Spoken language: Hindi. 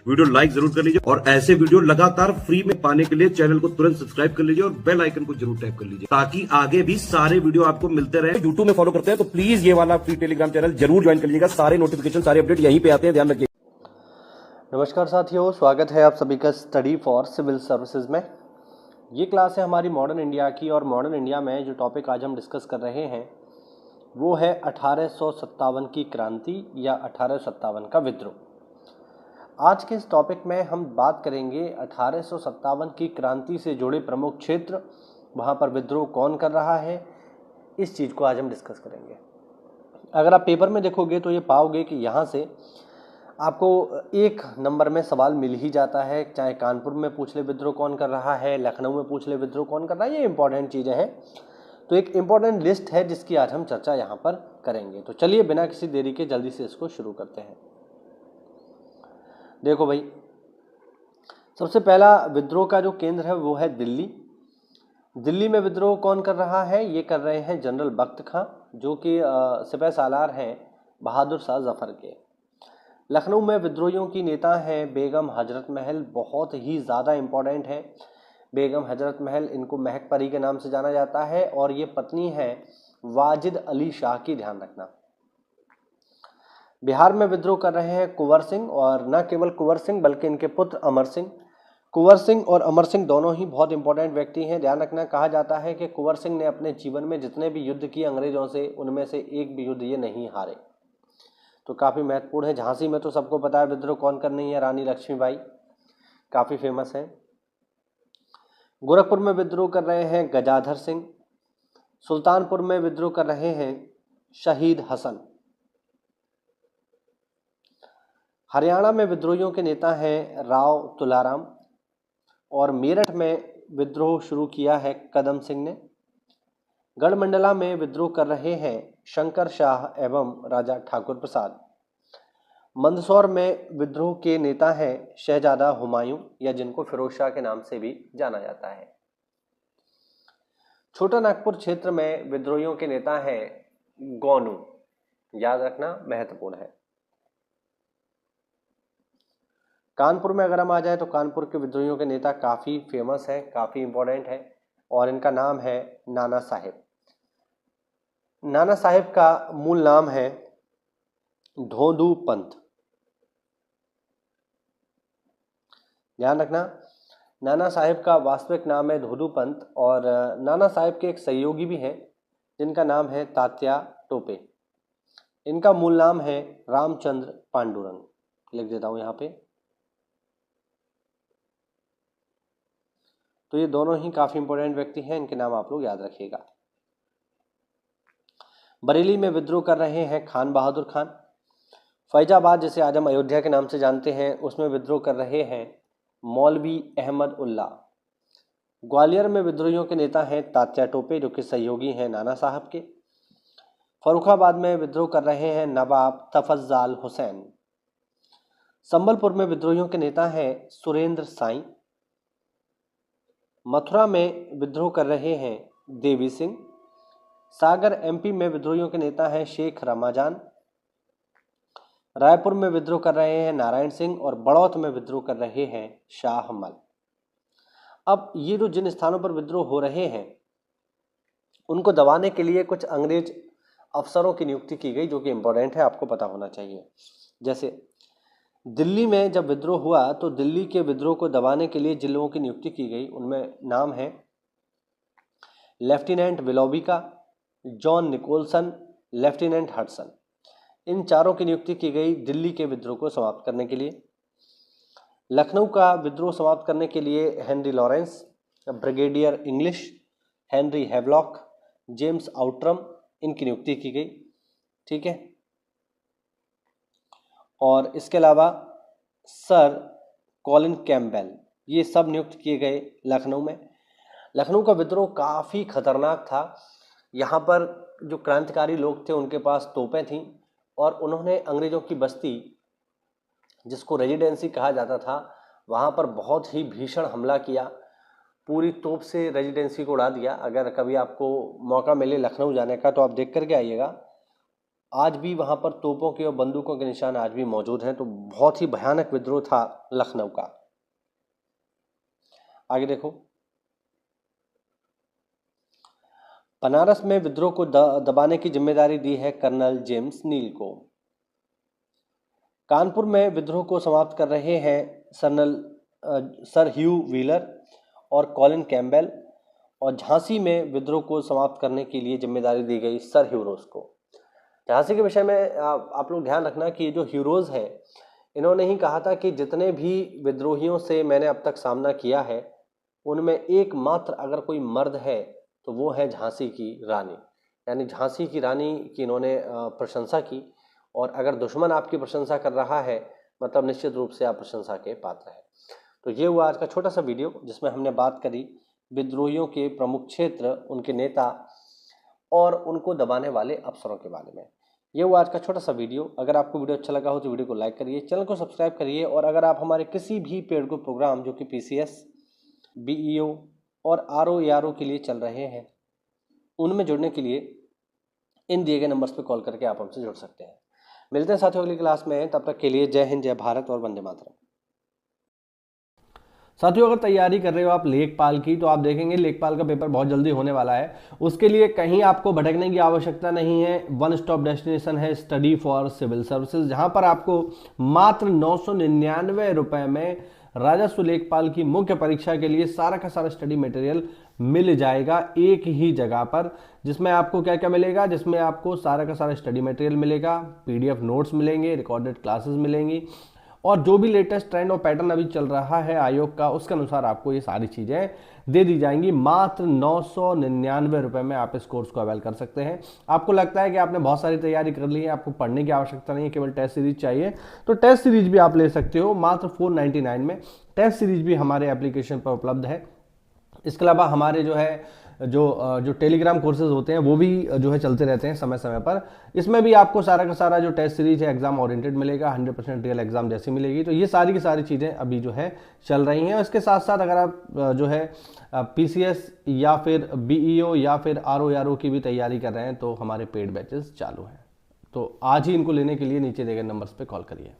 वीडियो लाइक जरूर कर लीजिए और ऐसे वीडियो लगातार फ्री में पाने के लिए चैनल को तुरंत सब्सक्राइब कर लीजिए और बेल आइकन को जरूर टैप कर लीजिए ताकि आगे भी सारे वीडियो आपको मिलते रहे। यूट्यूब में फॉलो करते हैं तो प्लीज ये वाला फ्री टेलीग्राम चैनल जरूर ज्वाइन कर लीजिएगा। सारे नोटिफिकेशन सारे अपडेट यहीं पे आते हैं, ध्यान रखिए। नमस्कार साथियों, स्वागत है आप सभी का स्टडी फॉर सिविल सर्विसेज में। ये क्लास है हमारी मॉडर्न इंडिया की और मॉडर्न इंडिया में जो टॉपिक आज हम डिस्कस कर रहे हैं वो है 1857 की क्रांति या 1857 का विद्रोह। आज के इस टॉपिक में हम बात करेंगे 1857 की क्रांति से जुड़े प्रमुख क्षेत्र, वहाँ पर विद्रोह कौन कर रहा है, इस चीज़ को आज हम डिस्कस करेंगे। अगर आप पेपर में देखोगे तो ये पाओगे कि यहाँ से आपको एक नंबर में सवाल मिल ही जाता है, चाहे कानपुर में पूछ ले विद्रोह कौन कर रहा है, लखनऊ में पूछ ले विद्रोह कौन कर रहा है, ये इंपॉर्टेंट चीज़ें हैं। तो एक इंपॉर्टेंट लिस्ट है जिसकी आज हम चर्चा यहाँ पर करेंगे। तो चलिए बिना किसी देरी के जल्दी से इसको शुरू करते हैं। देखो भाई, सबसे पहला विद्रोह का जो केंद्र है वो है दिल्ली। दिल्ली में विद्रोह कौन कर रहा है? ये कर रहे हैं जनरल बख्त खां, जो कि सिपह सालार हैं बहादुर शाह जफर के। लखनऊ में विद्रोहियों की नेता हैं बेगम हजरत महल, बहुत ही ज़्यादा इम्पोर्टेंट है बेगम हजरत महल। इनको महक परी के नाम से जाना जाता है और ये पत्नी है वाजिद अली शाह की, ध्यान रखना। बिहार में विद्रोह कर रहे हैं कुंवर सिंह, और न केवल कुंवर सिंह बल्कि इनके पुत्र अमर सिंह। कुंवर सिंह और अमर सिंह दोनों ही बहुत इंपॉर्टेंट व्यक्ति हैं, ध्यान रखना। कहा जाता है कि कुंवर सिंह ने अपने जीवन में जितने भी युद्ध किए अंग्रेजों से, उनमें से एक भी युद्ध ये नहीं हारे, तो काफ़ी महत्वपूर्ण है। झांसी में तो सबको पता है विद्रोह कौन करनी है, रानी लक्ष्मीबाई, काफ़ी फेमस है। गोरखपुर में विद्रोह कर रहे हैं गजाधर सिंह। सुल्तानपुर में विद्रोह कर रहे हैं शहीद हसन। हरियाणा में विद्रोहियों के नेता हैं राव तुलाराम, और मेरठ में विद्रोह शुरू किया है कदम सिंह ने। गढ़मंडला में विद्रोह कर रहे हैं शंकर शाह एवं राजा ठाकुर प्रसाद। मंदसौर में विद्रोह के नेता हैं शहजादा हुमायूं, या जिनको फिरोज शाह के नाम से भी जाना जाता है। छोटा नागपुर क्षेत्र में विद्रोहियों के नेता हैं गोनू, याद रखना, महत्वपूर्ण है। कानपुर में अगर हम आ जाए तो कानपुर के विद्रोहियों के नेता काफ़ी फेमस है, काफ़ी इंपॉर्टेंट है, और इनका नाम है नाना साहेब। नाना साहेब का मूल नाम है ढोंडू पंत, ध्यान रखना। नाना साहेब का वास्तविक नाम है ढोंडू पंत, और नाना साहेब के एक सहयोगी भी हैं जिनका नाम है तात्या टोपे। इनका मूल नाम है रामचंद्र पांडुरंग, लिख देता हूं यहाँ पे। तो ये दोनों ही काफ़ी इंपॉर्टेंट व्यक्ति हैं, इनके नाम आप लोग याद रखिएगा। बरेली में विद्रोह कर रहे हैं खान बहादुर खान। फैजाबाद, जिसे आज हम अयोध्या के नाम से जानते हैं, उसमें विद्रोह कर रहे हैं मौलवी अहमद उल्ला। ग्वालियर में विद्रोहियों के नेता हैं तात्या टोपे, जो कि सहयोगी हैं नाना साहब के। फर्रुखाबाद में विद्रोह कर रहे हैं नवाब तफज्जाल हुसैन। संबलपुर में विद्रोहियों के नेता हैं सुरेंद्र साई। मथुरा में विद्रोह कर रहे हैं देवी सिंह। सागर एमपी में विद्रोहियों के नेता हैं शेख रमाजान। रायपुर में विद्रोह कर रहे हैं नारायण सिंह, और बड़ौत में विद्रोह कर रहे हैं शाह मल। अब ये जो जिन स्थानों पर विद्रोह हो रहे हैं उनको दबाने के लिए कुछ अंग्रेज अफसरों की नियुक्ति की गई, जो कि इंपॉर्टेंट है, आपको पता होना चाहिए। जैसे दिल्ली में जब विद्रोह हुआ तो दिल्ली के विद्रोह को दबाने के लिए जिन लोगों की नियुक्ति की गई उनमें नाम है लेफ्टिनेंट विलोबी का, जॉन निकोलसन, लेफ्टिनेंट हडसन। इन चारों की नियुक्ति की गई दिल्ली के विद्रोह को समाप्त करने के लिए। लखनऊ का विद्रोह समाप्त करने के लिए Henry Lawrence, brigadier English, Henry Havelock, James Outram, इनकी नियुक्ति की गई, ठीक है। और इसके अलावा सर कॉलिन कैम्पबेल, ये सब नियुक्त किए गए लखनऊ में। लखनऊ का विद्रोह काफ़ी खतरनाक था। यहाँ पर जो क्रांतिकारी लोग थे उनके पास तोपें थीं, और उन्होंने अंग्रेज़ों की बस्ती, जिसको रेजिडेंसी कहा जाता था, वहाँ पर बहुत ही भीषण हमला किया, पूरी तोप से रेजिडेंसी को उड़ा दिया। अगर कभी आपको मौका मिले लखनऊ जाने का तो आप देख करके आइएगा, आज भी वहाँ पर तोपों के और बंदूकों के निशान आज भी मौजूद हैं। तो बहुत ही भयानक विद्रोह था लखनऊ का। आगे देखो, बनारस में विद्रोह को दबाने की जिम्मेदारी दी है कर्नल जेम्स नील को। कानपुर में विद्रोह को समाप्त कर रहे हैं सर ह्यू व्हीलर और कॉलिन कैम्पबेल, और झांसी में विद्रोह को समाप्त करने के लिए जिम्मेदारी दी गई सर ह्यूरोज को। झांसी के विषय में आप लोग ध्यान रखना कि ये जो ह्यूरोज है, इन्होंने ही कहा था कि जितने भी विद्रोहियों से मैंने अब तक सामना किया है उनमें एकमात्र अगर कोई मर्द है तो वो है झांसी की रानी। यानी झांसी की रानी की इन्होंने प्रशंसा की, और अगर दुश्मन आपकी प्रशंसा कर रहा है मतलब निश्चित रूप से आप प्रशंसा के पात्र हैं। तो ये हुआ आज का छोटा सा वीडियो जिसमें हमने बात करी विद्रोहियों के प्रमुख क्षेत्र, उनके नेता और उनको दबाने वाले अफसरों के बारे में। ये हुआ आज का छोटा सा वीडियो। अगर आपको वीडियो अच्छा लगा हो तो वीडियो को लाइक करिए, चैनल को सब्सक्राइब करिए, और अगर आप हमारे किसी भी पेड ग्रुप प्रोग्राम जो कि PCS, BEO और RO ARO के लिए चल रहे हैं उनमें जुड़ने के लिए इन दिए गए नंबर्स पर कॉल करके आप हमसे जुड़ सकते हैं। मिलते हैं साथियों अगली क्लास में, तब तक के लिए जय हिंद, जय भारत और वंदे मातरम। साथियों, अगर तैयारी कर रहे हो आप लेखपाल की, तो आप देखेंगे लेखपाल का पेपर बहुत जल्दी होने वाला है। उसके लिए कहीं आपको भटकने की आवश्यकता नहीं है। वन स्टॉप डेस्टिनेशन है स्टडी फॉर सिविल सर्विसेज, जहां पर आपको मात्र 999 रुपए में राजस्व लेखपाल की मुख्य परीक्षा के लिए सारा का सारा स्टडी मटेरियल मिल जाएगा एक ही जगह पर। जिसमें आपको क्या क्या मिलेगा, जिसमें आपको सारा का सारा स्टडी मटेरियल मिलेगा, PDF नोट्स मिलेंगे, रिकॉर्डेड क्लासेस मिलेंगी, और जो भी लेटेस्ट ट्रेंड और पैटर्न अभी चल रहा है आयोग का उसके अनुसार आपको ये सारी चीज़ें दे दी जाएंगी। मात्र 999 रुपए में आप इस कोर्स को अवेल कर सकते हैं। आपको लगता है कि आपने बहुत सारी तैयारी कर ली है, आपको पढ़ने की आवश्यकता नहीं है, केवल टेस्ट सीरीज चाहिए, तो टेस्ट सीरीज भी आप ले सकते हो मात्र 499 में। टेस्ट सीरीज भी हमारे एप्लीकेशन पर उपलब्ध है। इसके अलावा हमारे जो टेलीग्राम कोर्सेज होते हैं वो भी जो है चलते रहते हैं समय समय पर। इसमें भी आपको सारा का सारा जो टेस्ट सीरीज है एग्जाम ओरिएंटेड मिलेगा, 100% रियल एग्जाम जैसी मिलेगी। तो ये सारी की सारी चीज़ें अभी जो है चल रही हैं। इसके साथ साथ अगर आप जो है PCS या फिर BEO या फिर RO ARO की भी तैयारी कर रहे हैं तो हमारे पेड बैचेस चालू हैं। तो आज ही इनको लेने के लिए नीचे दिए गए नंबर्स पर कॉल करिए।